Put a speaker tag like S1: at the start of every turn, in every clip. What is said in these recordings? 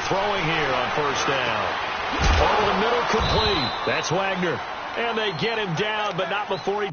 S1: throwing here on first down. Over the middle, complete. That's Wagner. And they get him down, but not before he...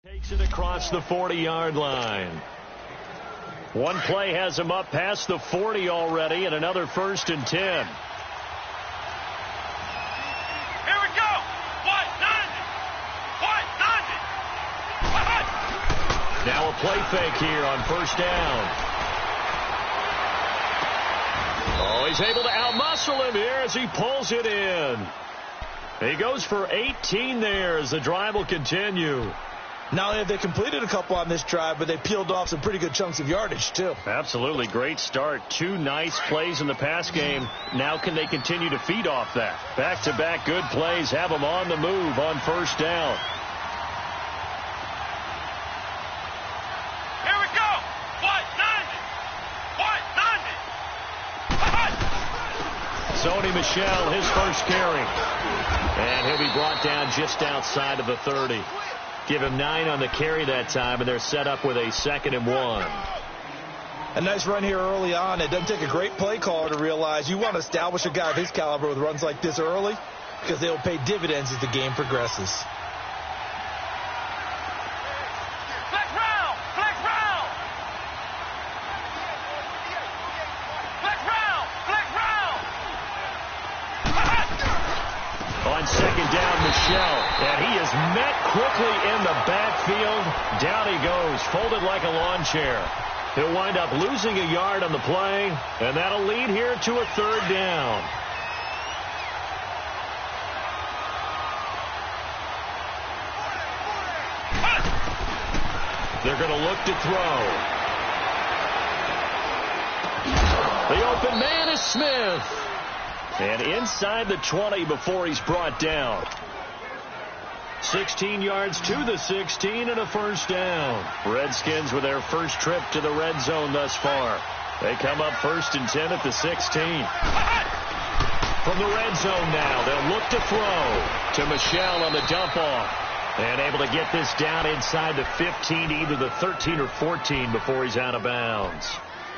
S1: Takes it across the 40-yard line. One play has him up past the 40 already, and another 1st and 10.
S2: Here we go. What? 90.
S1: Now a play fake here on first down. Oh, he's able to outmuscle him here as he pulls it in. He goes for 18 there as the drive will continue.
S3: Not only have they completed a couple on this drive, but they peeled off some pretty good chunks of yardage, too.
S1: Absolutely. Great start. 2 nice plays in the pass game. Now can they continue to feed off that? Back-to-back good plays have them on the move on first down.
S2: Here we go. What? 90.
S1: Sony Michel, his first carry. And he'll be brought down just outside of the 30. Give him 9 on the carry that time, and they're set up with a 2nd and 1.
S3: A nice run here early on. It doesn't take a great play caller to realize you want to establish a guy of his caliber with runs like this early because they will pay dividends as the game progresses.
S2: Flex round. Flex round. Flex round. Flex round.
S1: On 2nd down, Michel, and he is met quickly in the backfield. Down he goes, folded like a lawn chair. He'll wind up losing a yard on the play, and that'll lead here to a 3rd down. They're going to look to throw. The open man is Smith. And inside the 20 before he's brought down. 16 yards to the 16 and a 1st down. Redskins with their first trip to the red zone thus far. They come up 1st and 10 at the 16. From the red zone now, they'll look to throw to Michel on the dump off. And able to get this down inside the 15, either the 13 or 14 before he's out of bounds.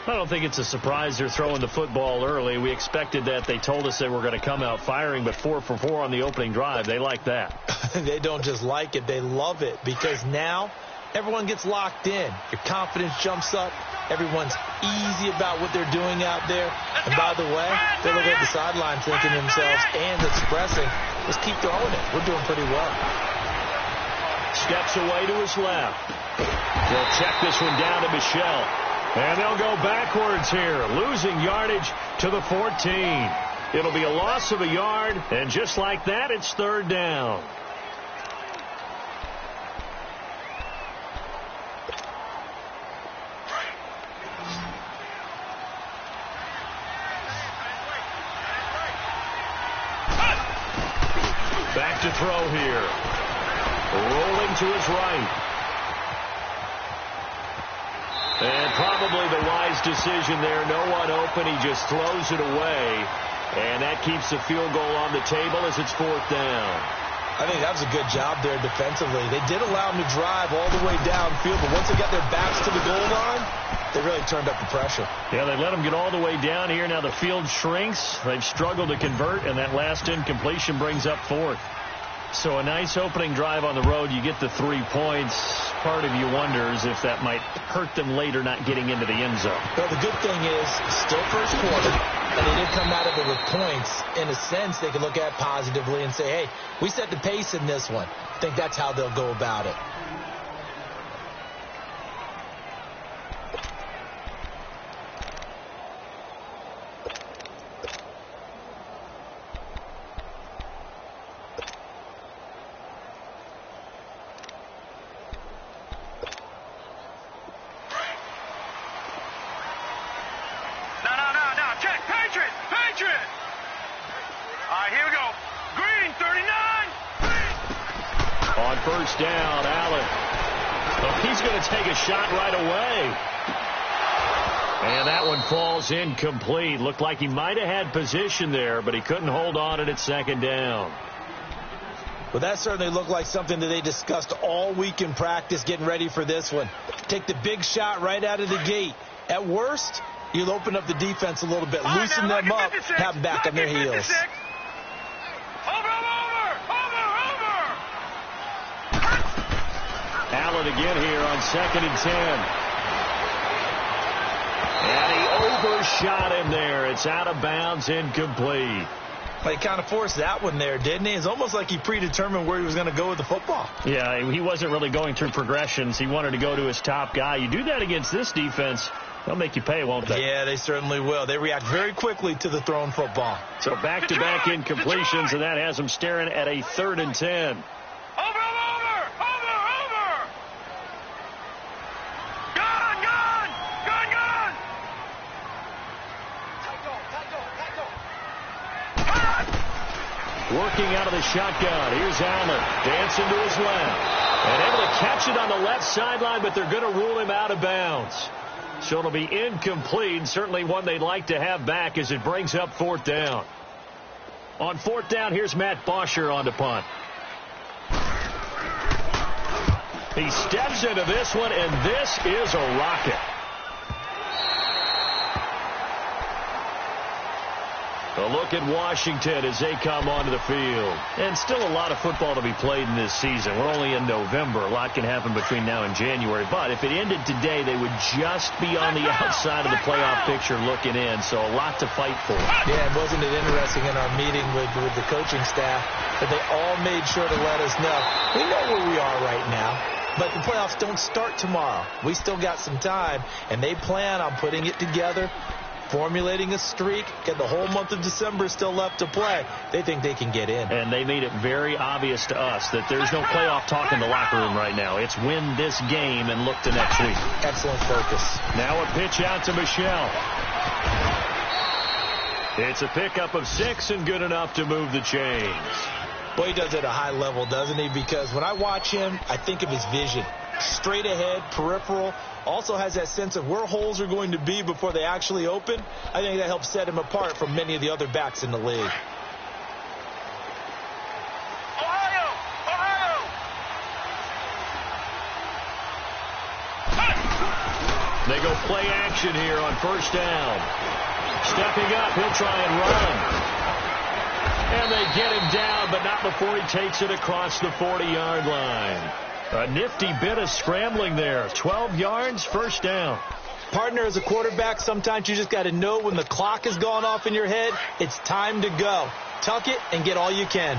S1: I don't think it's a surprise they're throwing the football early. We expected that. They told us they were going to come out firing, but 4 for 4 on the opening drive. They like that.
S3: They don't just like it. They love it because now everyone gets locked in. Your confidence jumps up. Everyone's easy about what they're doing out there. And by the way, they're looking at the sideline thinking to themselves and expressing, let's keep throwing it. We're doing pretty well.
S1: Steps away to his left. They'll check this one down to Michel. And they'll go backwards here, losing yardage to the 14. It'll be a loss of a yard, and just like that, it's 3rd down. Back to throw here. Rolling to his right. And probably the wise decision there. No one open. He just throws it away. And that keeps the field goal on the table as it's 4th down.
S3: I think that was a good job there defensively. They did allow him to drive all the way downfield, but once they got their backs to the goal line, they really turned up the pressure.
S1: Yeah, they let him get all the way down here. Now the field shrinks. They've struggled to convert, and that last incompletion brings up 4th. So a nice opening drive on the road. You get the 3 points. Part of you wonders if that might hurt them later not getting into the end zone.
S3: Well, the good thing is, still first quarter, and they did come out of it with points. In a sense, they can look at it positively and say, hey, we set the pace in this one. I think that's how they'll go about it.
S1: first down. Allen. Oh, he's going to take a shot right away. And that one falls incomplete. Looked like he might have had position there, but he couldn't hold on at second down.
S3: Well, that certainly looked like something that they discussed all week in practice getting ready for this one. Take the big shot right out of the gate. At worst, you'll open up the defense a little bit, loosen them up, have them back on their heels.
S1: Allen again here on 2nd and 10. And he overshot him there. It's out of bounds, incomplete.
S3: He kind of forced that one there, didn't he? It's almost like he predetermined where he was going to go with the football.
S1: Yeah, he wasn't really going through progressions. He wanted to go to his top guy. You do that against this defense, they'll make you pay, won't they?
S3: Yeah, they certainly will. They react very quickly to the thrown football.
S1: So back-to-back incompletions, and that has them staring at a 3rd and 10. Working out of the shotgun. Here's Allen. Dancing to his left. And able to catch it on the left sideline, but they're going to rule him out of bounds. So it'll be incomplete, and certainly one they'd like to have back as it brings up 4th down. On 4th down, here's Matt Bosher on the punt. He steps into this one, and this is a rocket. A look at Washington as they come onto the field. And still a lot of football to be played in this season. We're only in November. A lot can happen between now and January. But if it ended today, they would just be on the outside of the playoff picture looking in. So a lot to fight for.
S3: Yeah, and wasn't it interesting in our meeting with the coaching staff that they all made sure to let us know, we know where we are right now, but the playoffs don't start tomorrow. We still got some time, and they plan on putting it together, formulating a streak, and the whole month of December is still left to play. They think they can get in.
S1: And they made it very obvious to us that there's no playoff talk in the locker room right now. It's win this game and look to next week.
S3: Excellent focus.
S1: Now a pitch out to Michel. It's a pickup of 6 and good enough to move the chains.
S3: Boy, he does it at a high level, doesn't he? Because when I watch him, I think of his vision. Straight ahead, peripheral. Also has that sense of where holes are going to be before they actually open. I think that helps set him apart from many of the other backs in the league.
S2: Ohio!
S1: They go play action here on 1st down. Stepping up, he'll try and run. And they get him down, but not before he takes it across the 40-yard line. A nifty bit of scrambling there. 12 yards, 1st down.
S3: Partner, as a quarterback, sometimes you just got to know when the clock has gone off in your head, it's time to go. Tuck it and get all you can.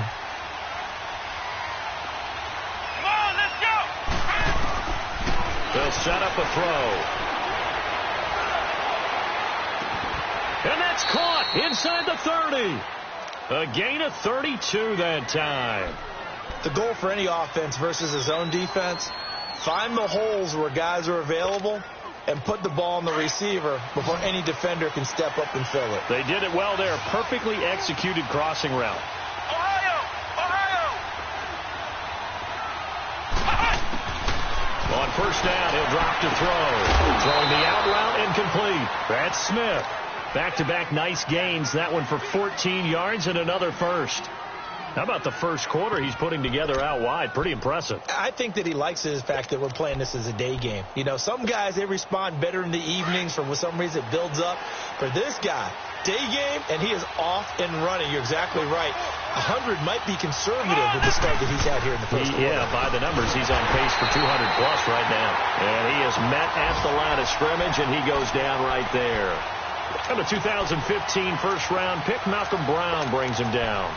S2: Come on, let's go!
S1: They'll set up a throw. And that's caught inside the 30. A gain of 32 that time.
S3: The goal for any offense versus his own defense, find the holes where guys are available and put the ball on the receiver before any defender can step up and fill it.
S1: They did it well there. Perfectly executed crossing route.
S2: Ohio!
S1: On 1st down, he'll drop to throw. Throwing the out route incomplete. That's Smith. Back-to-back nice gains. That one for 14 yards and another first. How about the first quarter he's putting together out wide? Pretty impressive.
S3: I think that he likes the fact that we're playing this as a day game. You know, some guys, they respond better in the evenings. For some reason, it builds up. For this guy, day game, and he is off and running. You're exactly right. 100 might be conservative with the start that he's had here in the first quarter.
S1: Yeah, by the numbers, he's on pace for 200-plus right now. And he is met at the line of scrimmage, and he goes down right there. And the 2015 first-round pick, Malcolm Brown, brings him down.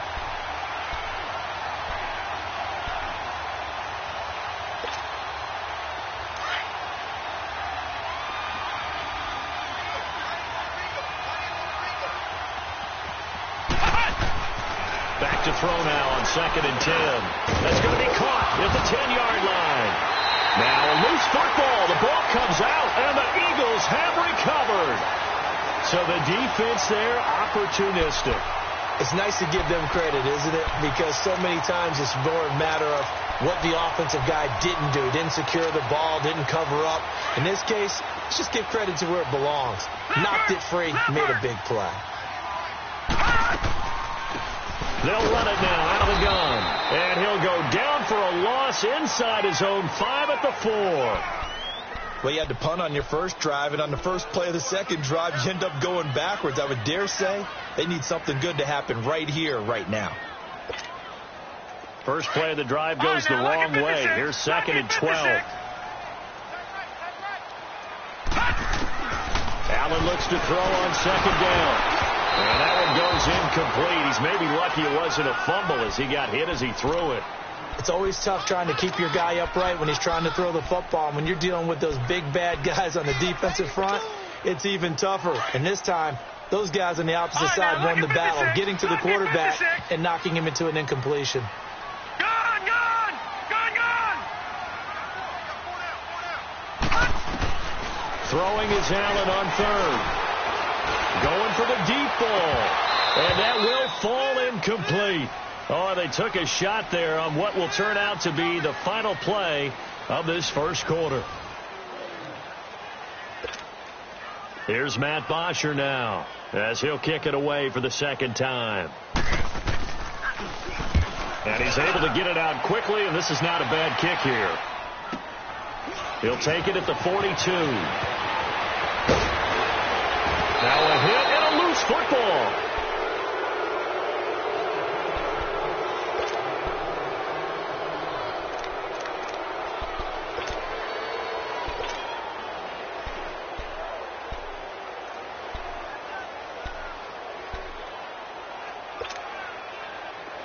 S1: Back to throw now on 2nd and 10. That's going to be caught at the 10-yard line. Now a loose football. The ball comes out, and the Eagles have recovered. So the defense there, opportunistic.
S3: It's nice to give them credit, isn't it? Because so many times it's more a matter of what the offensive guy didn't do. Didn't secure the ball, didn't cover up. In this case, let's just give credit to where it belongs. Knocked it free, made a big play.
S1: They'll run it now out of the gun. And he'll go down for a loss inside his own 5 at the 4.
S3: Well, you had to punt on your first drive, and on the first play of the second drive, you end up going backwards. I would dare say they need something good to happen right here, right now.
S1: First play of the drive goes the wrong way. Here's 2nd and 12. Allen looks to throw on 2nd down. And that one goes incomplete. He's maybe lucky it wasn't a fumble as he got hit as he threw it.
S3: It's always tough trying to keep your guy upright when he's trying to throw the football. And when you're dealing with those big, bad guys on the defensive front, it's even tougher. And this time, those guys on the opposite side won the battle, getting to the quarterback and knocking him into an incompletion.
S1: Throwing is Allen on 3rd. Going for the deep ball. And that will fall incomplete. Oh, they took a shot there on what will turn out to be the final play of this first quarter. Here's Matt Bosher now as he'll kick it away for the 2nd time. And he's able to get it out quickly, and this is not a bad kick here. He'll take it at the 42. Now a hit and a loose football.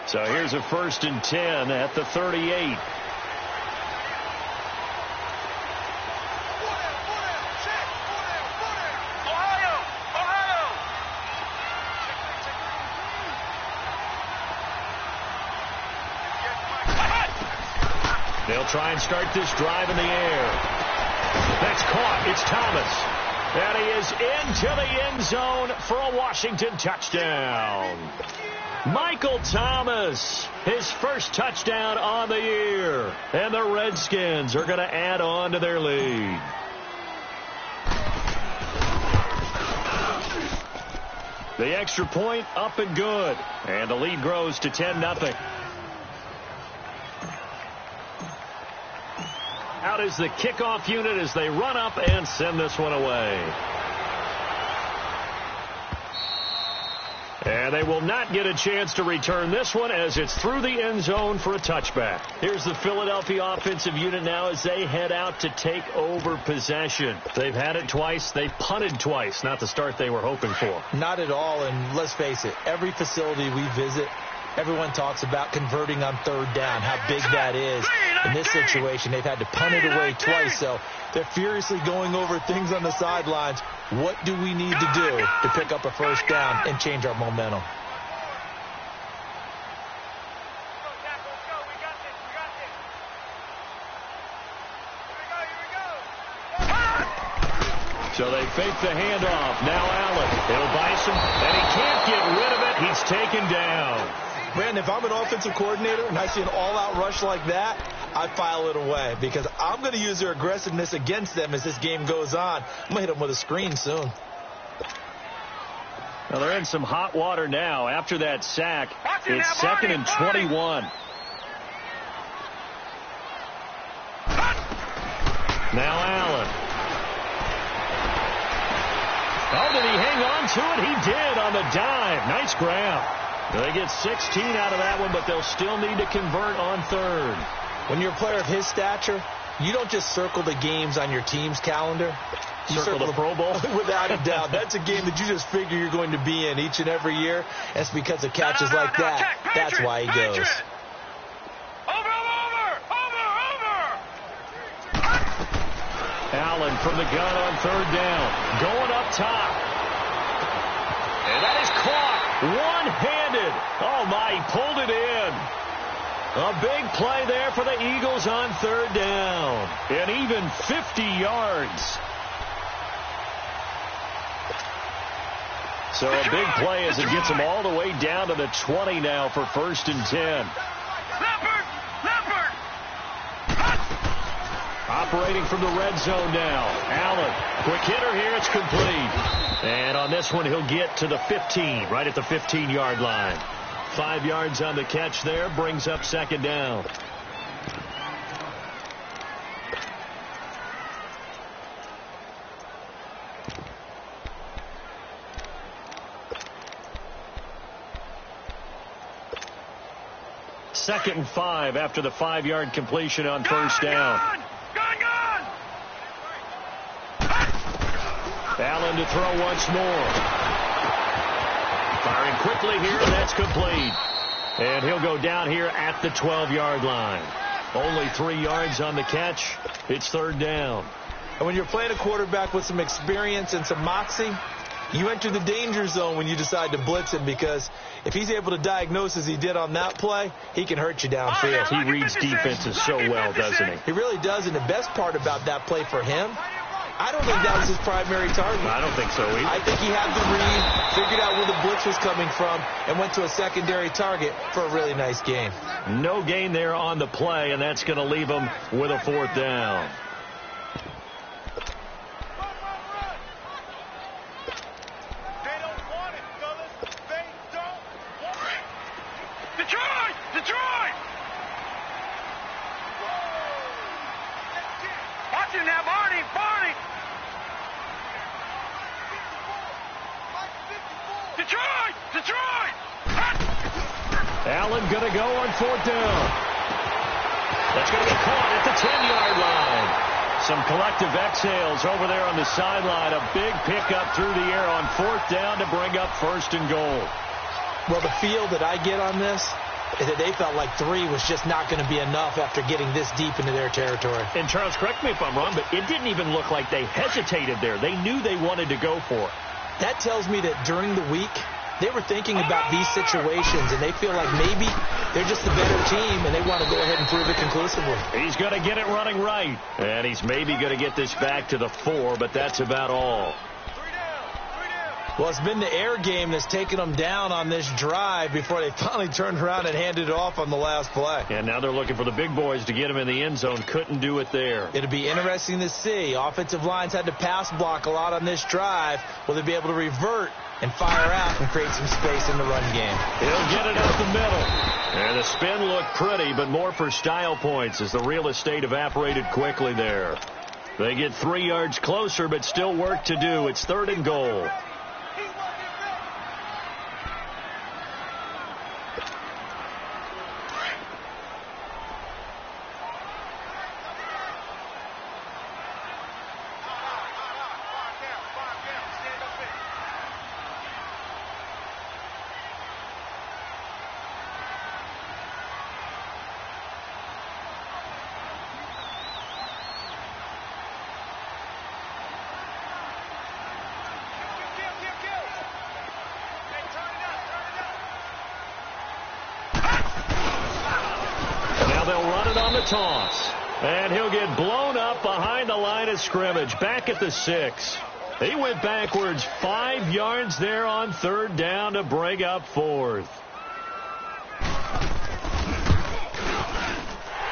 S1: So here's a 1st and 10 at the 38. They'll try and start this drive in the air. That's caught. It's Thomas. And he is into the end zone for a Washington touchdown. Michael Thomas, his first touchdown on the year. And the Redskins are going to add on to their lead. The extra point up and good. And the lead grows to 10-0. Out is the kickoff unit as they run up and send this one away. And they will not get a chance to return this one as it's through the end zone for a touchback. Here's the Philadelphia offensive unit now as they head out to take over possession. They've had it twice. They've punted twice. Not the start they were hoping for.
S3: Not at all, and let's face it, every facility we visit, everyone talks about converting on 3rd down, how big that is. In this situation, they've had to punt it away twice, so they're furiously going over things on the sidelines. What do we need to do to pick up a 1st down and change our momentum?
S1: So they fake the handoff. Now Allen. It'll bice him, and he can't get rid of it. He's taken down.
S3: Man, if I'm an offensive coordinator and I see an all-out rush like that, I file it away because I'm going to use their aggressiveness against them as this game goes on. I'm going to hit them with a screen soon.
S1: Well, they're in some hot water now. After that sack, it's 2nd and 21. Now Allen. Oh, did he hang on to it? He did on the dive. Nice grab. They get 16 out of that one, but they'll still need to convert on 3rd.
S3: When you're a player of his stature, you don't just circle the games on your team's calendar. You
S1: circle the Pro Bowl?
S3: Without a doubt. That's a game that you just figure you're going to be in each and every year. That's because of catches like that. That's why he goes.
S1: Allen from the gun on 3rd down. Going up top. And that is caught. One-handed. Oh, my, he pulled it in. A big play there for the Eagles on 3rd down. And even 50 yards. So a big play as it gets them all the way down to the 20 now for 1st and 10. Operating from the red zone now. Allen, quick hitter here. It's complete. And on this one, he'll get to the 15, right at the 15-yard line. 5 yards on the catch there, brings up 2nd down. Second and 5 after the 5-yard completion on 1st down. Allen to throw once more. Firing quickly here, and that's complete. And he'll go down here at the 12-yard line. Only 3 yards on the catch. It's 3rd down.
S3: And when you're playing a quarterback with some experience and some moxie, you enter the danger zone when you decide to blitz him, because if he's able to diagnose as he did on that play, he can hurt you downfield.
S1: He reads defenses so well, doesn't he?
S3: He really does, and the best part about that play for him, I don't think that was his primary target.
S1: I don't think so either.
S3: I think he had the read, figured out where the blitz was coming from, and went to a secondary target for a really nice gain.
S1: No gain there on the play, and that's going to leave him with a 4th down.
S2: Detroit! Watch him now, Barney! Detroit!
S1: Allen going to go on 4th down. That's going to get caught at the 10-yard line. Some collective exhales over there on the sideline. A big pickup through the air on 4th down to bring up 1st and goal.
S3: Well, the feel that I get on this is that they felt like 3 was just not going to be enough after getting this deep into their territory.
S1: And Charles, correct me if I'm wrong, but it didn't even look like they hesitated there. They knew they wanted to go for it.
S3: That tells me that during the week, they were thinking about these situations, and they feel like maybe they're just the better team, and they want to go ahead and prove it conclusively.
S1: He's going to get it running right, and he's maybe going to get this back to the 4, but that's about all.
S3: Well, it's been the air game that's taken them down on this drive before they finally turned around and handed it off on the last play.
S1: And now they're looking for the big boys to get him in the end zone. Couldn't do it there.
S3: It'll be interesting to see. Offensive lines had to pass block a lot on this drive. Will they be able to revert and fire out and create some space in the run game?
S1: He'll get it up the middle. And the spin looked pretty, but more for style points as the real estate evaporated quickly there. They get 3 yards closer, but still work to do. It's 3rd and goal. Toss, and he'll get blown up behind the line of scrimmage, back at the 6. He went backwards 5 yards there on 3rd down to bring up 4th.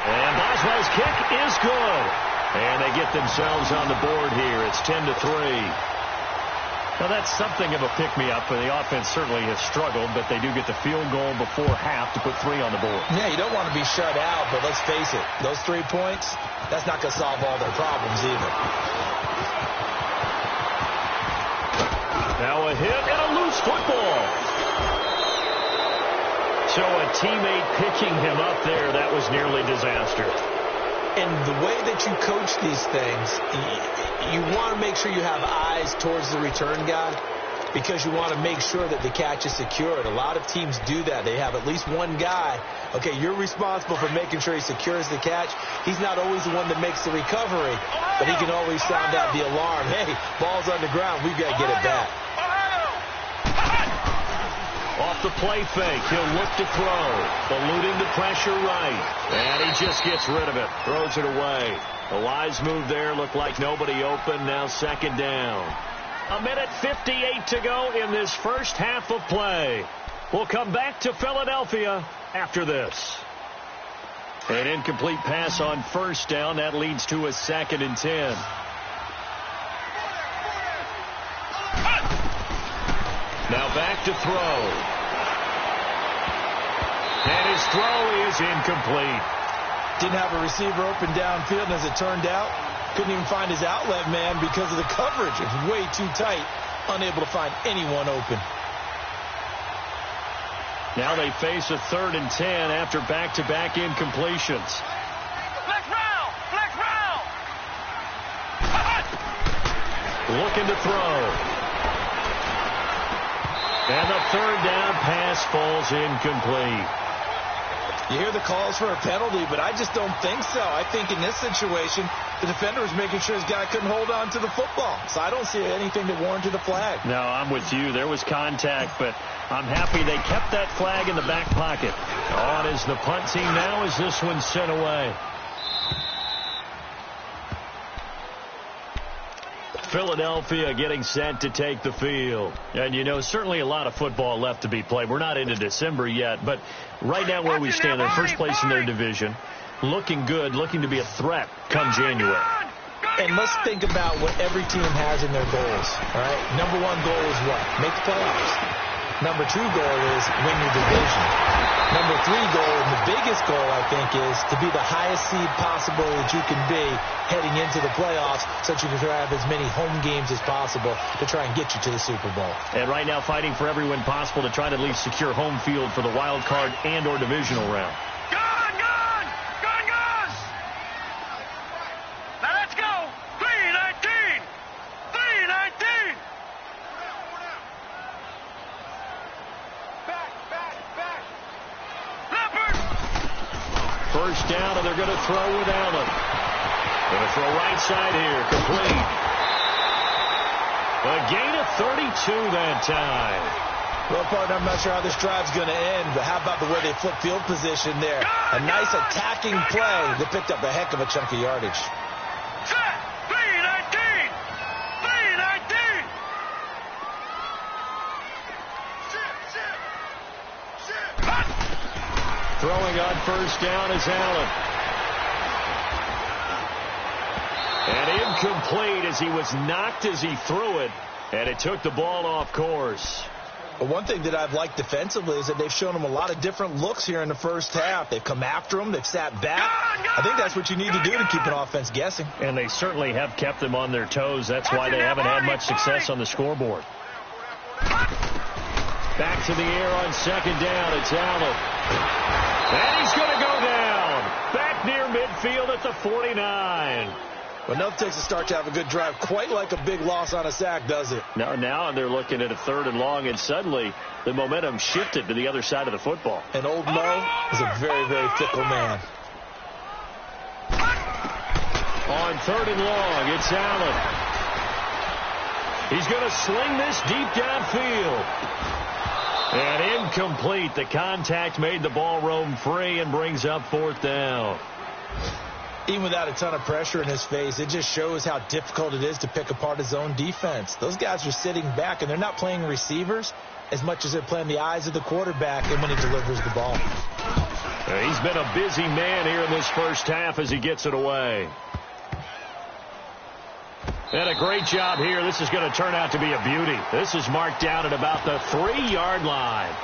S1: And Boswell's kick is good, and they get themselves on the board here. It's 10-3. Well, that's something of a pick-me-up, and the offense certainly has struggled, but they do get the field goal before half to put 3 on the board.
S3: Yeah, you don't want to be shut out, but let's face it, those 3 points, that's not going to solve all their problems either.
S1: Now a hit and a loose football. So a teammate picking him up there, that was nearly disaster.
S3: And the way that you coach these things, you want to make sure you have eyes towards the return guy, because you want to make sure that the catch is secured. A lot of teams do that. They have at least one guy. Okay, you're responsible for making sure he secures the catch. He's not always the one that makes the recovery, but he can always sound out the alarm. Hey, ball's on the ground. We've got to get it back.
S1: Off the play fake, he'll look to throw, eluding the pressure right, and he just gets rid of it, throws it away. A wise move there, looked like nobody open, now 2nd down. 1:58 to go in this first half of play. We'll come back to Philadelphia after this. An incomplete pass on first down. That leads to a 2nd and 10. Now back to throw. And his throw is incomplete.
S3: Didn't have a receiver open downfield, and as it turned out, couldn't even find his outlet man because of the coverage. It was way too tight, unable to find anyone open.
S1: Now they face a 3rd and 10 after back-to-back incompletions.
S2: Let's round! Let's round!
S1: Looking to throw. And the 3rd down pass falls incomplete.
S3: You hear the calls for a penalty, but I just don't think so. I think in this situation, the defender was making sure his guy couldn't hold on to the football. So I don't see anything that warranted a flag.
S1: No, I'm with you. There was contact, but I'm happy they kept that flag in the back pocket. On is the punt team now as this one's sent away. Philadelphia getting set to take the field. And, you know, certainly a lot of football left to be played. We're not into December yet, but right now where we stand, they're first place in their division. Looking good, looking to be a threat come January.
S3: And let's think about what every team has in their goals, all right? Number 1 goal is what? Make the playoffs. Number 2 goal is win your division. Number 3 goal, and the biggest goal, I think, is to be the highest seed possible that you can be heading into the playoffs so that you can have as many home games as possible to try and get you to the Super Bowl.
S1: And right now fighting for every win possible to try to at least secure home field for the wild card and or divisional round.
S2: Gone, gone! Gone, gone! Now let's go! 3:19! 3:19! Back! Leopard!
S1: First down, and they're going to throw with Allen. Going to throw right side here, complete. A gain of 32 that time.
S3: Well, partner, I'm not sure how this drive's going to end, but how about the way they flip field position there? A nice attacking play that picked up a heck of a chunk of yardage.
S2: Set! 3:19! 3:19!
S1: Throwing on first down is Allen. And incomplete as he was knocked as he threw it, and it took the ball off course.
S3: But one thing that I've liked defensively is that they've shown him a lot of different looks here in the first half. They've come after him. They've sat back. I think that's what you need to do to keep an offense guessing.
S1: And they certainly have kept them on their toes. That's why they haven't had much success on the scoreboard. Back to the air on second down. It's Allen. And he's going to go down. Back near midfield at the 49.
S3: Well, nothing takes a start to have a good drive quite like a big loss on a sack, does it?
S1: Now they're looking at a 3rd and long, and suddenly the momentum shifted to the other side of the football.
S3: And old Mo is a very, very fickle man.
S1: On 3rd and long, it's Allen. He's going to sling this deep downfield. And incomplete. The contact made the ball roam free and brings up 4th down.
S3: Even without a ton of pressure in his face, it just shows how difficult it is to pick apart his own defense. Those guys are sitting back, and they're not playing receivers as much as they're playing the eyes of the quarterback and when he delivers the ball.
S1: He's been a busy man here in this first half as he gets it away. And a great job here. This is going to turn out to be a beauty. This is marked down at about the 3-yard line.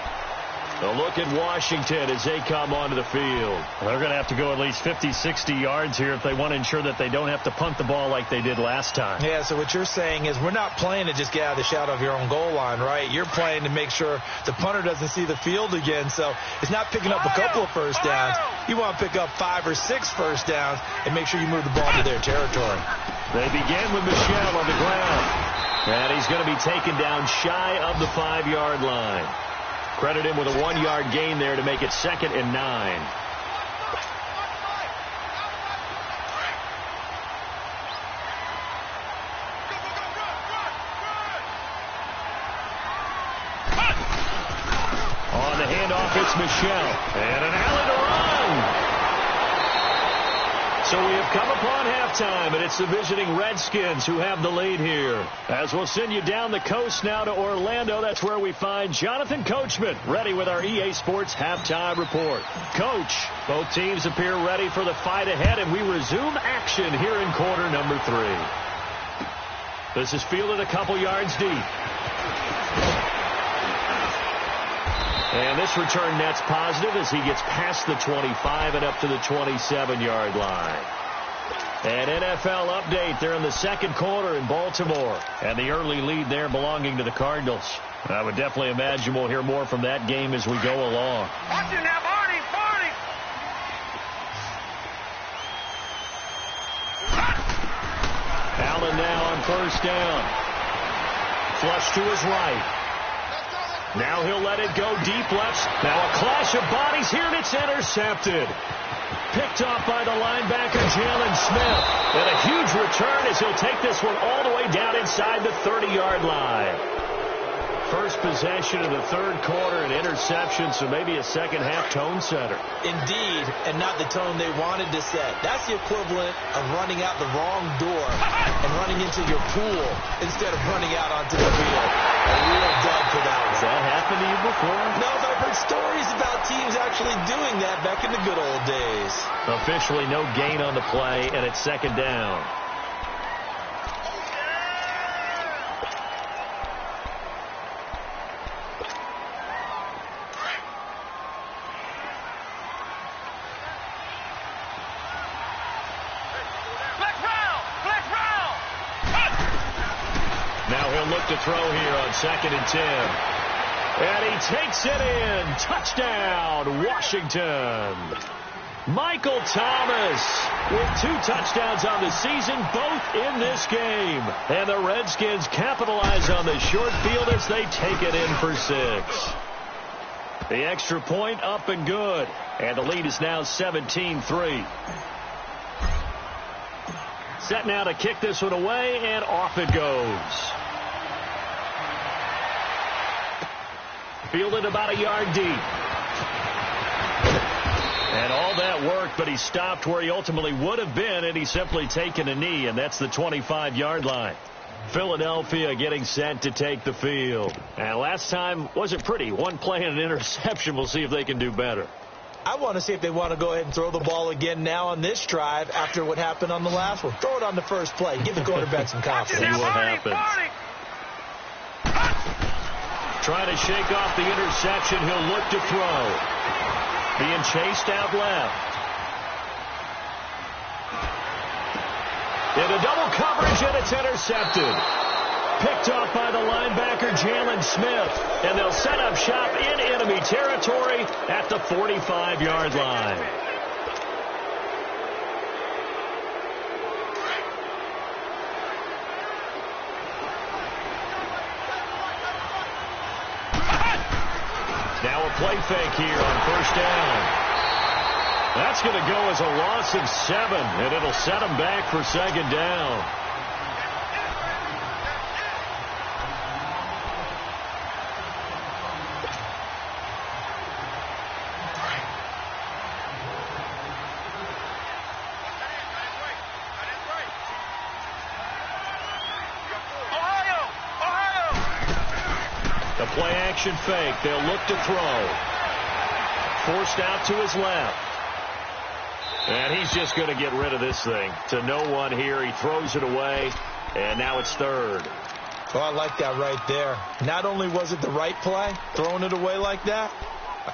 S1: A look at Washington as they come onto the field. They're going to have to go at least 50, 60 yards here if they want to ensure that they don't have to punt the ball like they did last time.
S3: Yeah, so what you're saying is we're not playing to just get out of the shadow of your own goal line, right? You're playing to make sure the punter doesn't see the field again. So it's not picking up a couple of first downs. You want to pick up 5 or 6 first downs and make sure you move the ball to their territory.
S1: They begin with Michel on the ground. And he's going to be taken down shy of the 5-yard line. Credit him with a 1-yard gain there to make it 2nd and 9. On the handoff, it's Michel. And an Allen to run. So we have come upon halftime, and it's the visiting Redskins who have the lead here. As we'll send you down the coast now to Orlando, that's where we find Jonathan Coachman, ready with our EA Sports halftime report. Coach, both teams appear ready for the fight ahead, and we resume action here in quarter number 3. This is fielded a couple yards deep. And this return net's positive as he gets past the 25 and up to the 27-yard line. An NFL update there in the second quarter in Baltimore. And the early lead there belonging to the Cardinals. I would definitely imagine we'll hear more from that game as we go along.
S2: Watch it now, Barney, Barney.
S1: Allen now on first down. Flush to his right. Now he'll let it go deep left. Now a clash of bodies here, and it's intercepted. Picked off by the linebacker, Jalen Smith. And a huge return as he'll take this one all the way down inside the 30-yard line. First possession of the third quarter, an interception, so maybe a second-half tone setter.
S3: Indeed, and not the tone they wanted to set. That's the equivalent of running out the wrong door and running into your pool instead of running out onto the field. A real dud for that one.
S1: Has that happened to you before?
S3: No, but I've heard stories about teams actually doing that back in the good old days.
S1: Officially no gain on the play, and it's second down. To throw here on 2nd and 10. And he takes it in. Touchdown, Washington. Michael Thomas with 2 touchdowns on the season, both in this game. And the Redskins capitalize on the short field as they take it in for 6. The extra point up and good. And the lead is now 17-3. Set now to kick this one away, and off it goes. Fielded about a yard deep. And all that work, but he stopped where he ultimately would have been, and he's simply taken a knee, and that's the 25-yard line. Philadelphia getting set to take the field. And last time wasn't pretty. One play and an interception. We'll see if they can do better.
S3: I want to see if they want to go ahead and throw the ball again now on this drive after what happened on the last one. Throw it on the first play. Give the quarterback some confidence.
S1: See what happens. Trying to shake off the interception. He'll look to throw. Being chased out left. Into double coverage, and it's intercepted. Picked off by the linebacker, Jalen Smith. And they'll set up shop in enemy territory at the 45-yard line. Now a play fake here on first down. That's going to go as a loss of 7, and it'll set them back for second down. Play-action fake. They'll look to throw. Forced out to his left. And he's just going to get rid of this thing. To no one here. He throws it away. And now it's third.
S3: Oh, I like that right there. Not only was it the right play, throwing it away like that,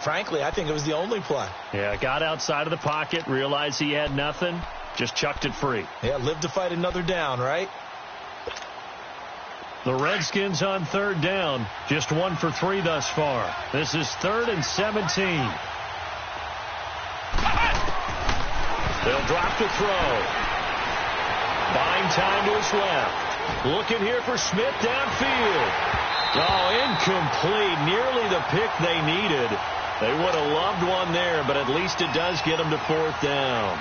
S3: frankly, I think it was the only play.
S1: Yeah, got outside of the pocket, realized he had nothing, just chucked it free.
S3: Yeah, live to fight another down, right?
S1: The Redskins on third down, just 1 for 3 thus far. This is 3rd and 17. They'll drop to throw. Buying time to his left. Looking here for Smith downfield. Oh, incomplete. Nearly the pick they needed. They would have loved one there, but at least it does get them to 4th down.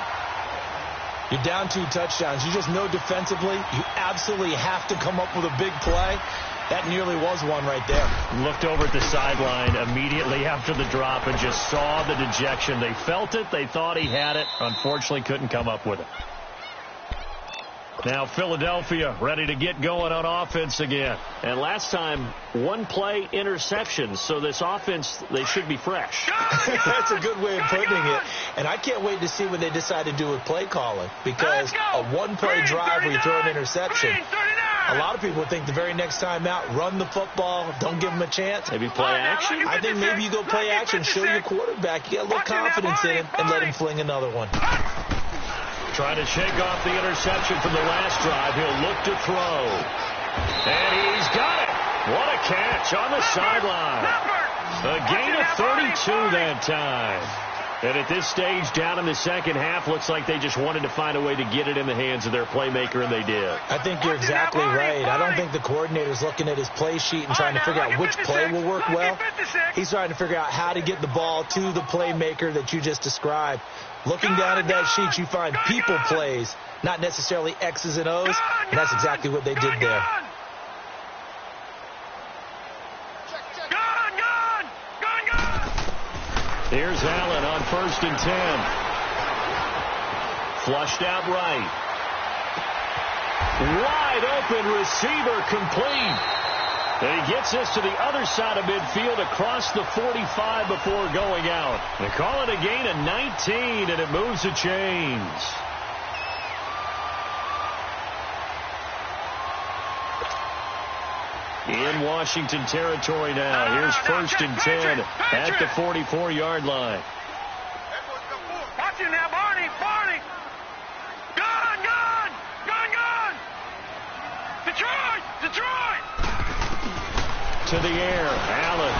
S3: You're down 2 touchdowns. You just know defensively you absolutely have to come up with a big play. That nearly was one right there.
S1: Looked over at the sideline immediately after the drop and just saw the dejection. They felt it. They thought he had it. Unfortunately, couldn't come up with it. Now Philadelphia ready to get going on offense again. And last time, one play interception. So this offense, they should be fresh.
S3: That's a good way of putting it. And I can't wait to see what they decide to do with play calling. Because a one-play drive where you throw an interception, a lot of people think the very next time out, run the football, don't give them a chance.
S1: Maybe play action?
S3: I think maybe you go play action, show your quarterback. You got a little confidence in him, and let him fling another one.
S1: Trying to shake off the interception from the last drive. He'll look to throw. And he's got it. What a catch on the sideline. A gain of 32 that time. And at this stage, down in the second half, looks like they just wanted to find a way to get it in the hands of their playmaker, and they did.
S3: I think you're exactly right. I don't think the coordinator's looking at his play sheet and trying to figure out which play will work well. He's trying to figure out how to get the ball to the playmaker that you just described. Looking down at that sheet, you find people plays, not necessarily X's and O's, and that's exactly what they did there.
S1: Here's Allen on 1st and 10. Flushed out right. Wide open receiver complete. And he gets this to the other side of midfield across the 45 before going out. They call it a gain of 19, and it moves the chains. In Washington territory now. Here's 1st and 10 at the 44-yard line.
S2: Watch it now, Barney. Gun. Detroit.
S1: To the air, Allen.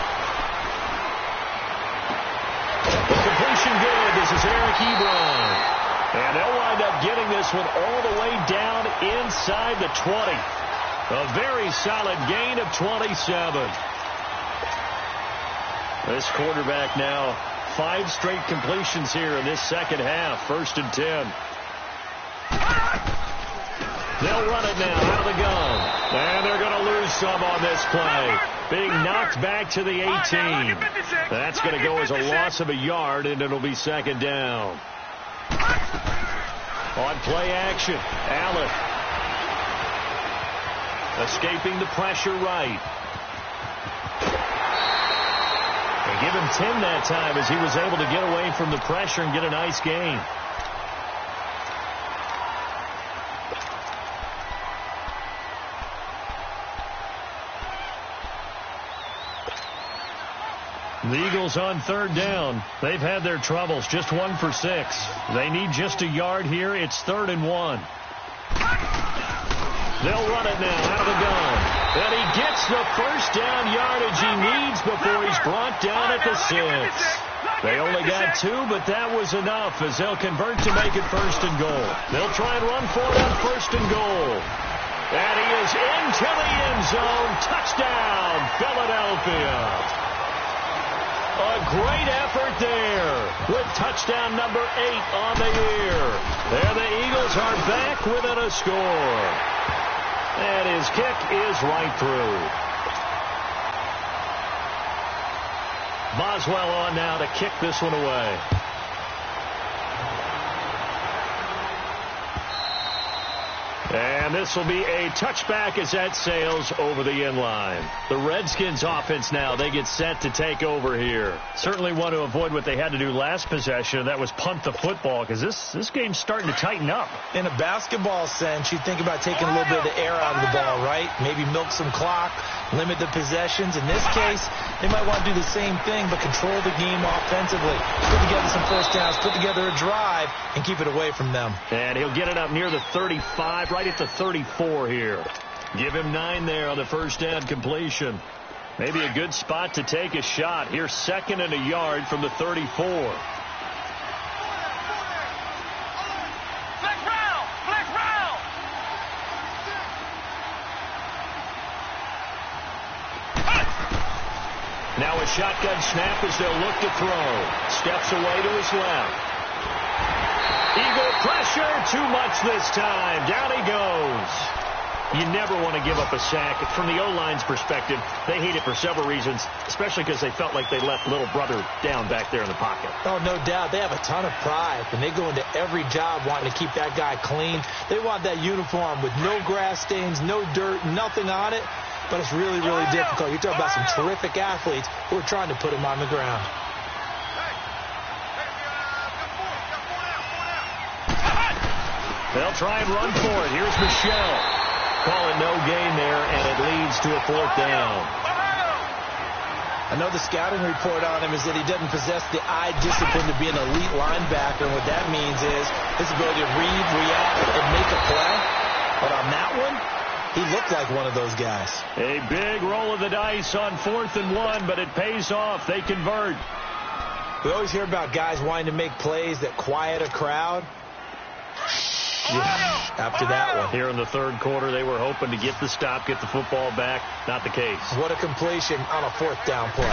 S1: Completion good. This is Eric Ebron. And they'll wind up getting this one all the way down inside the 20. A very solid gain of 27. This quarterback now 5 straight completions here in this second half. 1st and 10. They'll run it now out of the gun. And they're going to lose some on this play. Being knocked back to the 18. That's going to go as a loss of a yard, and it'll be 2nd down. On play action, Allen. Escaping the pressure right. They give him 10 that time as he was able to get away from the pressure and get a nice gain. The Eagles on 3rd down. They've had their troubles. Just 1 for 6. They need just a yard here. It's 3rd and 1. They'll run it now out of the gun. And he gets the 1st down yardage he needs before he's brought down at the 6. They only got 2, but that was enough as they'll convert to make it 1st and goal. They'll try and run for it on 1st and goal. And he is into the end zone. Touchdown, Philadelphia. A great effort there with touchdown number 8 on the year. There the Eagles are back within a score. And his kick is right through. Boswell on now to kick this one away. And this will be a touchback as that sails over the end line. The Redskins offense now, they get set to take over here. Certainly want to avoid what they had to do last possession. That was punt the football because this game's starting to tighten up.
S3: In a basketball sense, you think about taking a little bit of the air out of the ball, right? Maybe milk some clock, limit the possessions. In this case, they might want to do the same thing but control the game offensively. Put together some 1st downs, put together a drive, and keep it away from them.
S1: And he'll get it up near the 35, right at the 34 here. Give him 9 there on the 1st down completion. Maybe a good spot to take a shot. Here's 2nd and a yard from the 34. Now a shotgun snap as they'll look to throw. Steps away to his left. Eagle pressure, too much this time. Down he goes. You never want to give up a sack. From the O-line's perspective, they hate it for several reasons, especially because they felt like they left little brother down back there in the pocket.
S3: Oh, no doubt. They have a ton of pride, and they go into every job wanting to keep that guy clean. They want that uniform with no grass stains, no dirt, nothing on it. But it's really, really difficult. You're talking about some terrific athletes who are trying to put him on the ground.
S1: They'll try and run for it. Here's Michelle. Calling no gain there, and it leads to a 4th down.
S3: I know the scouting report on him is that he doesn't possess the eye discipline to be an elite linebacker. And what that means is his ability to read, react, and make a play. But on that one, he looked like one of those guys.
S1: A big roll of the dice on 4th and 1, but it pays off. They convert.
S3: We always hear about guys wanting to make plays that quiet a crowd. Yeah, after that one.
S1: Here in the 3rd quarter, they were hoping to get the stop, get the football back. Not the case.
S3: What a completion on a 4th down play.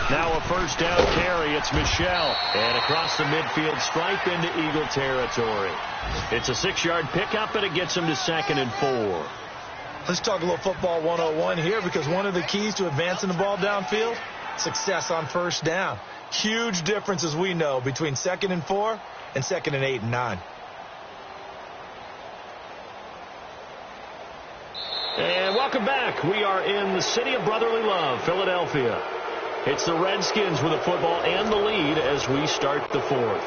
S1: Now a 1st down carry. It's Michelle. And across the midfield stripe into Eagle territory. It's a 6-yard pickup, and it gets them to 2nd and 4.
S3: Let's talk a little football 101 here, because one of the keys to advancing the ball downfield, success on 1st down. Huge difference, as we know, between 2nd and 4 and 2nd and 8 and 9.
S1: And welcome back. We are in the city of brotherly love, Philadelphia. It's the Redskins with the football and the lead as we start the 4th.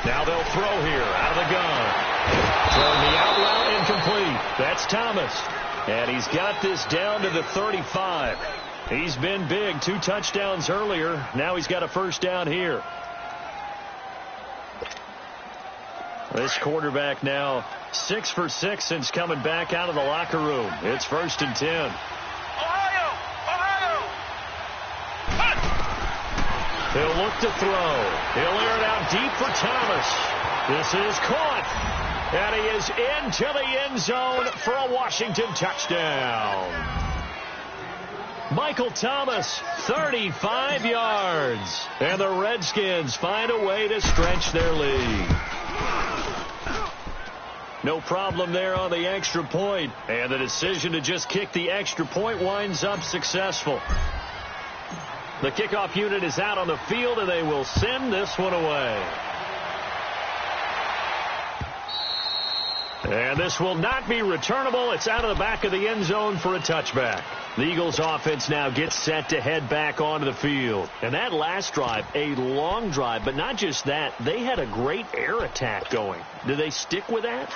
S1: Now they'll throw here out of the gun. Throwing the out route incomplete. That's Thomas. And he's got this down to the 35. He's been big. 2 touchdowns earlier. Now he's got a 1st down here. This quarterback now 6 for 6 since coming back out of the locker room. It's 1st and 10.
S2: Ohio!
S1: He'll look to throw. He'll air it out deep for Thomas. This is caught. And he is into the end zone for a Washington touchdown. Michael Thomas, 35 yards. And the Redskins find a way to stretch their lead. No problem there on the extra point. And the decision to just kick the extra point winds up successful. The kickoff unit is out on the field, and they will send this one away. And this will not be returnable. It's out of the back of the end zone for a touchback. The Eagles offense now gets set to head back onto the field. And that last drive, a long drive, but not just that. They had a great air attack going. Do they stick with that?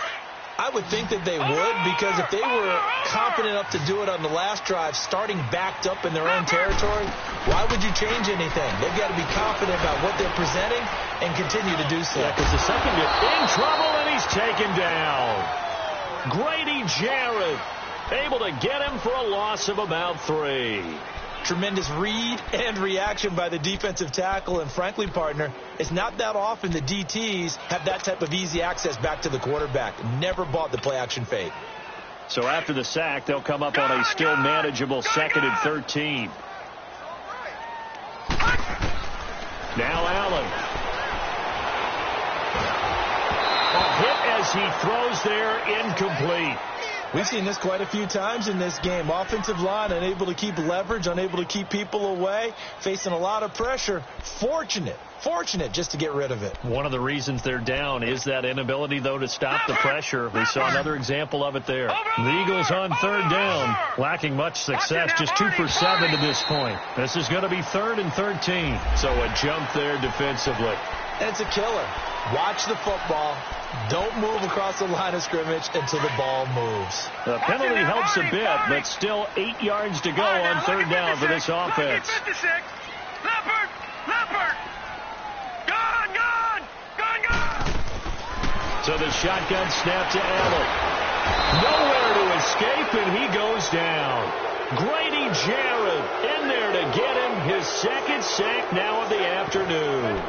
S3: I would think that they would, because if they were confident enough to do it on the last drive, starting backed up in their own territory, why would you change anything? They've got to be confident about what they're presenting and continue to do so.
S1: Yeah, because the second gets in trouble, and he's taken down. Grady Jarrett able to get him for a loss of about 3.
S3: Tremendous read and reaction by the defensive tackle, and frankly, partner, it's not that often the DTs have that type of easy access back to the quarterback. Never bought the play-action fade.
S1: So after the sack, they'll come up on a still manageable 2nd and 13. Now Allen. A hit as he throws there, incomplete.
S3: We've seen this quite a few times in this game. Offensive line unable to keep leverage, unable to keep people away, facing a lot of pressure. Fortunate just to get rid of it.
S1: One of the reasons they're down is that inability, though, to stop the pressure. We saw another example of it there. The Eagles on 3rd down, lacking much success, just 2 for 7 to this point. This is going to be 3rd and 13. So a jump there defensively.
S3: It's a killer. Watch the football. Don't move across the line of scrimmage until the ball moves.
S1: The penalty helps a bit, but still 8 yards to go on 3rd down for this offense.
S2: 56. Leopard. Gone.
S1: So the shotgun snap to Allen. Nowhere to escape, and he goes down. Grady Jarrett in there to get him his 2nd sack now of the afternoon.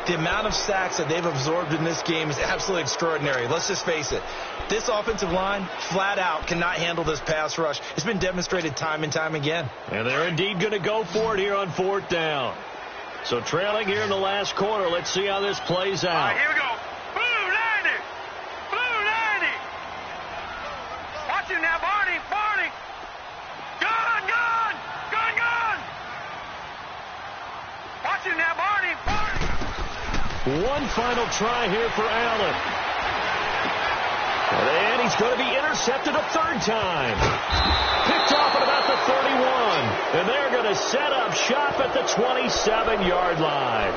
S3: The amount of sacks that they've absorbed in this game is absolutely extraordinary. Let's just face it. This offensive line, flat out, cannot handle this pass rush. It's been demonstrated time and time again.
S1: And they're indeed going to go for it here on 4th down. So trailing here in the last quarter. Let's see how this plays out.
S2: All right, here we go. Blue 90. Blue 90. Watch it now, Barney. Barney. Gun, gun. Gun, gun. Watch it now, Barney. Barney.
S1: One final try here for Allen. And he's going to be intercepted a 3rd time. Picked off at about the 31. And they're going to set up shop at the 27-yard line.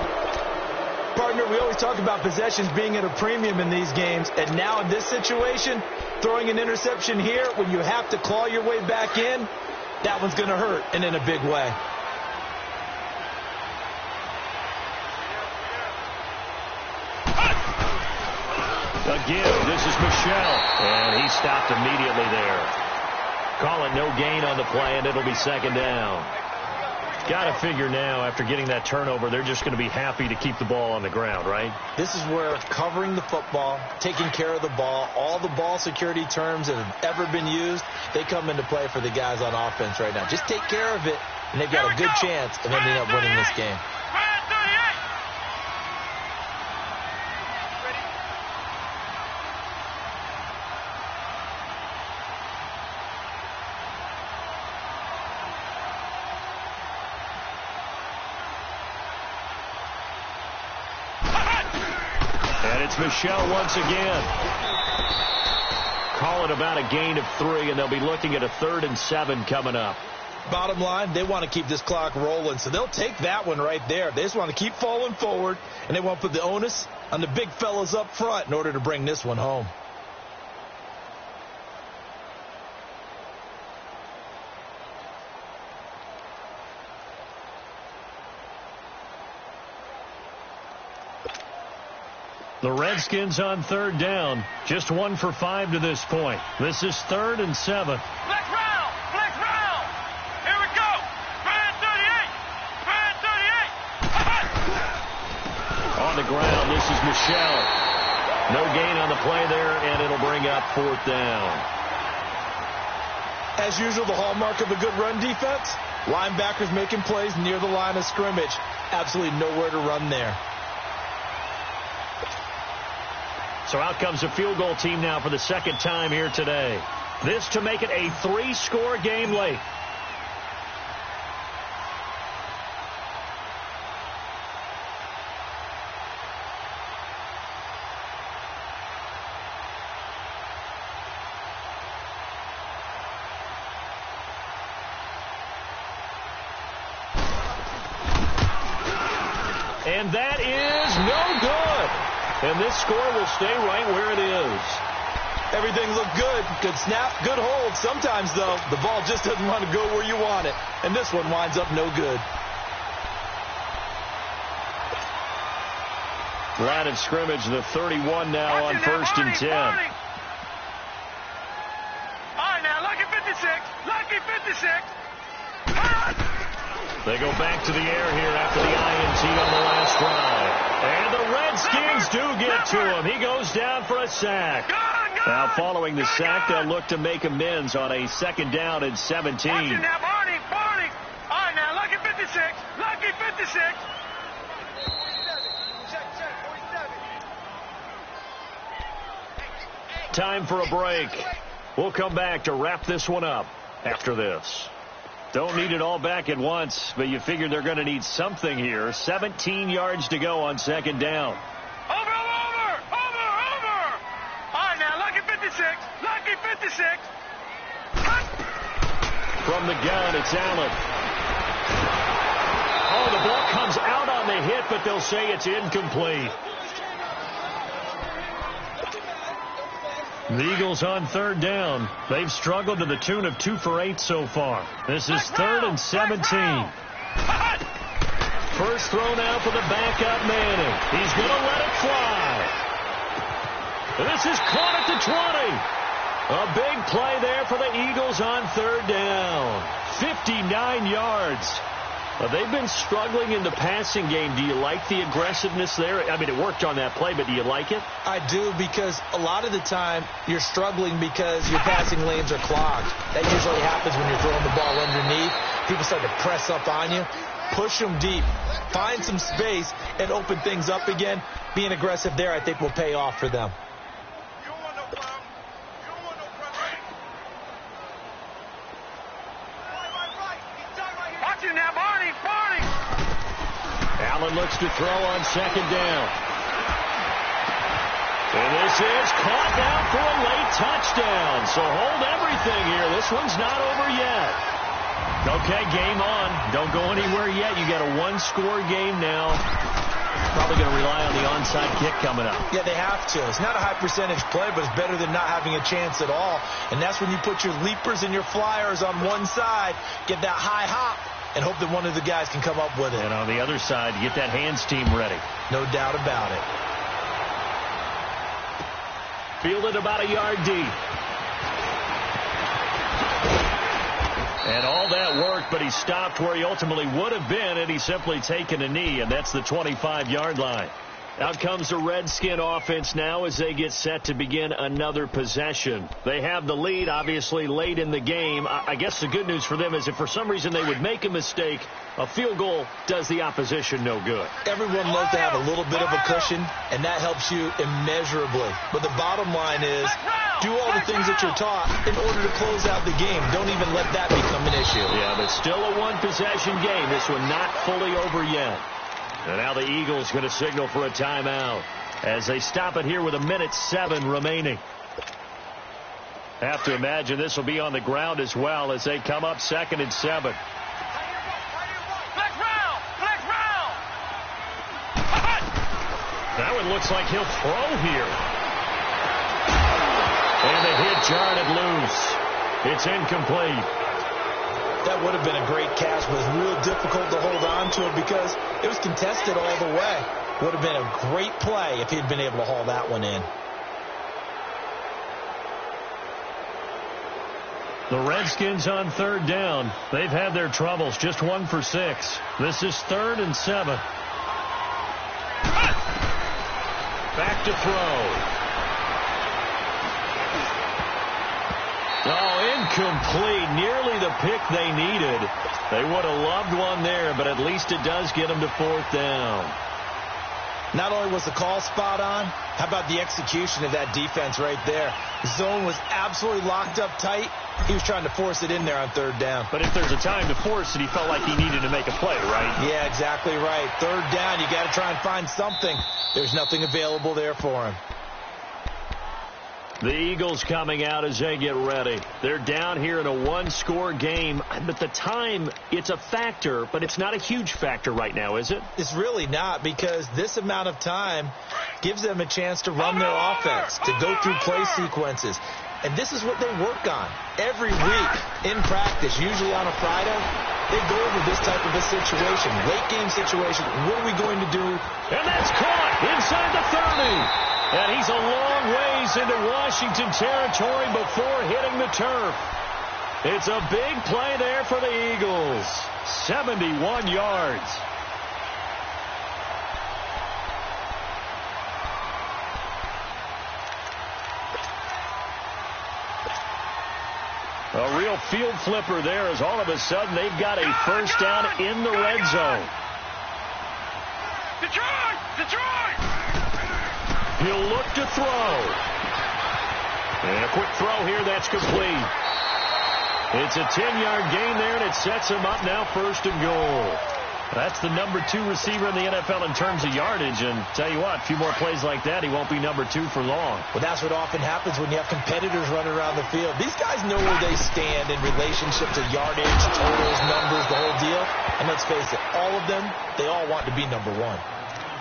S3: Partner, we always talk about possessions being at a premium in these games. And now in this situation, throwing an interception here when you have to claw your way back in, that one's going to hurt, and in a big way.
S1: Again, this is Michelle, and he stopped immediately there. Call it no gain on the play, and it'll be 2nd down. Got to figure now, after getting that turnover, they're just going to be happy to keep the ball on the ground, right?
S3: This is where covering the football, taking care of the ball, all the ball security terms that have ever been used, they come into play for the guys on offense right now. Just take care of it, and they've got a good chance of ending up winning this game.
S1: It's Michelle once again. Call it about a gain of 3, and they'll be looking at a 3rd and 7 coming up.
S3: Bottom line, they want to keep this clock rolling, so they'll take that one right there. They just want to keep falling forward, and they want to put the onus on the big fellas up front in order to bring this one home.
S1: The Redskins on 3rd down. Just 1 for 5 to this point. This is 3rd and 7.
S2: Flex round. Flex round. Here we go. Red 38. Red 38.
S1: On the ground, this is Michelle. No gain on the play there, and it'll bring up 4th down.
S3: As usual, the hallmark of a good run defense, linebackers making plays near the line of scrimmage. Absolutely nowhere to run there.
S1: So out comes a field goal team now for the 2nd time here today. This to make it a 3-score game late. And that is no good. And this score will stay right where it is.
S3: Everything looked good. Good snap, good hold. Sometimes, though, the ball just doesn't want to go where you want it. And this one winds up no good.
S1: Line of scrimmage, the 31 now on 1st and 10.
S2: All right, now, lucky 56. Lucky 56.
S1: They go back to the air here after the INT on the last drive. And the Redskins do get to him. He goes down for a sack. Now, following the sack, they'll look to make amends on a 2nd down and 17.
S2: Watch it now, Barney. Barney. All right, now, lucky 56. Lucky 56.
S1: Time for a break. We'll come back to wrap this one up after this. Don't need it all back at once, but you figure they're going to need something here. 17 yards to go on 2nd down.
S2: Over. All right, now, lucky 56. Lucky 56.
S1: From the gun, it's Allen. Oh, the ball comes out on the hit, but they'll say it's incomplete. The Eagles on 3rd down. They've struggled to the tune of 2 for 8 so far. This is 3rd and 17. First throw now for the backup Manning. He's going to let it fly. This is caught at the 20. A big play there for the Eagles on 3rd down. 59 yards. They've been struggling in the passing game. Do you like the aggressiveness there? I mean, it worked on that play, but do you like it?
S3: I do, because a lot of the time you're struggling because your passing lanes are clogged. That usually happens when you're throwing the ball underneath. People start to press up on you. Push them deep. Find some space and open things up again. Being aggressive there, I think, will pay off for them.
S1: Allen looks to throw on second down. And this is caught down for a late touchdown. So hold everything here. This one's not over yet. Okay, game on. Don't go anywhere yet. You got a one-score game now. Probably going to rely on the onside kick coming up.
S3: Yeah, they have to. It's not a high percentage play, but it's better than not having a chance at all. And that's when you put your leapers and your flyers on one side, get that high hop, and hope that one of the guys can come up with it.
S1: And on the other side, get that hands team ready.
S3: No doubt about it.
S1: Fielded about a yard deep. And all that worked, but he stopped where he ultimately would have been, and he's simply taken a knee, and that's the 25-yard line. Out comes the Redskin offense now as they get set to begin another possession. They have the lead, obviously, late in the game. I guess the good news for them is if for some reason they would make a mistake, a field goal does the opposition no good.
S3: Everyone loves to have a little bit of a cushion, and that helps you immeasurably. But the bottom line is, do all the things that you're taught in order to close out the game. Don't even let that become an issue.
S1: Yeah, but still a one-possession game. This one not fully over yet. And now the Eagles going to signal for a timeout as they stop it here with 1:07 remaining. Have to imagine this will be on the ground as well as they come up 2nd and 7. That one looks like he'll throw here. And the hit jarred it loose. It's incomplete.
S3: That would have been a great catch, but it's real difficult to hold on to it because it was contested all the way. Would have been a great play if he'd been able to haul that one in.
S1: The Redskins on 3rd down. They've had their troubles, just 1 for 6. This is 3rd and 7. Back to throw. Oh, incomplete. Nearly the pick they needed. They would have loved one there, but at least it does get them to 4th down.
S3: Not only was the call spot on, how about the execution of that defense right there? The zone was absolutely locked up tight. He was trying to force it in there on 3rd down.
S1: But if there's a time to force it, he felt like he needed to make a play, right?
S3: Yeah, exactly right. 3rd down, you got to try and find something. There's nothing available there for him.
S1: The Eagles coming out as they get ready. They're down here in a one-score game. But the time, it's a factor, but it's not a huge factor right now, is it?
S3: It's really not, because this amount of time gives them a chance to run their offense, to go through play sequences. And this is what they work on every week in practice, usually on a Friday. They go over this type of a situation, late game situation. What are we going to do?
S1: And that's caught inside the 30. And he's a long ways into Washington territory before hitting the turf. It's a big play there for the Eagles. 71 yards. A real field flipper there as all of a sudden they've got a first down in the red zone.
S2: Detroit! Detroit!
S1: He'll look to throw. And a quick throw here, that's complete. It's a 10-yard gain there, and it sets him up now 1st and goal. That's the number 2 receiver in the NFL in terms of yardage. And tell you what, a few more plays like that, he won't be number 2 for long.
S3: Well, that's what often happens when you have competitors running around the field. These guys know where they stand in relationship to yardage, totals, numbers, the whole deal. And let's face it, all of them, they all want to be number 1.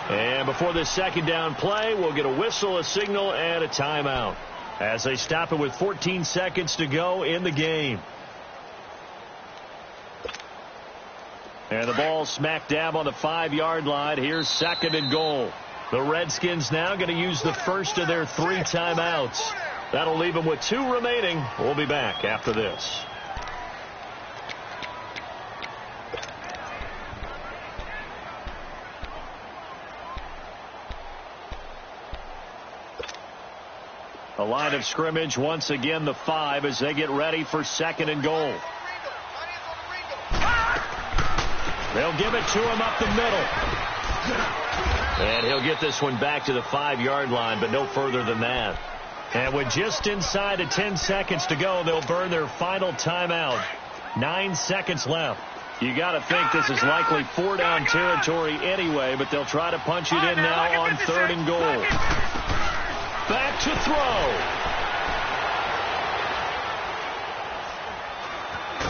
S1: And before this 2nd down play, we'll get a whistle, a signal, and a timeout as they stop it with 14 seconds to go in the game. And the ball smack dab on the 5-yard line. Here's 2nd and goal. The Redskins now going to use the first of their 3 timeouts. That'll leave them with 2 remaining. We'll be back after this. A line of scrimmage once again the 5 as they get ready for 2nd and goal. They'll give it to him up the middle. And he'll get this one back to the 5-yard line, but no further than that. And with just inside of 10 seconds to go, they'll burn their final timeout. 9 seconds left. You got to think this is likely 4-down territory anyway, but they'll try to punch it in now on 3rd and goal. Back to throw.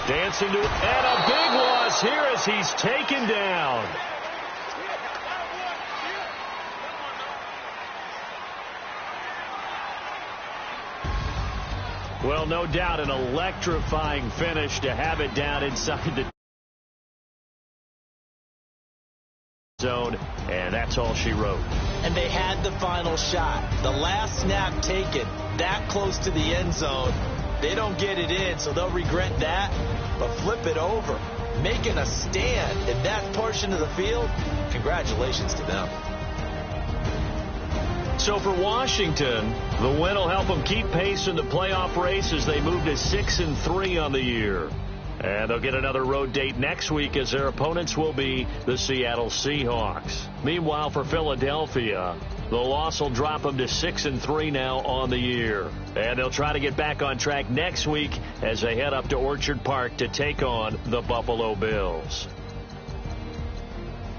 S1: Dancing to, and a big loss here as he's taken down. Well, no doubt an electrifying finish to have it down inside the zone, and that's all she wrote.
S3: And they had the final shot. The last snap taken that close to the end zone. They don't get it in, so they'll regret that, but flip it over. Making a stand in that portion of the field, congratulations to them.
S1: So for Washington, the win will help them keep pace in the playoff race as they move to 6-3 on the year. And they'll get another road date next week as their opponents will be the Seattle Seahawks. Meanwhile, for Philadelphia, the loss will drop them to 6-3 now on the year. And they'll try to get back on track next week as they head up to Orchard Park to take on the Buffalo Bills.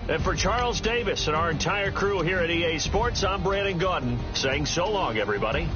S1: And for Charles Davis and our entire crew here at EA Sports, I'm Brandon Gaudin saying so long, everybody.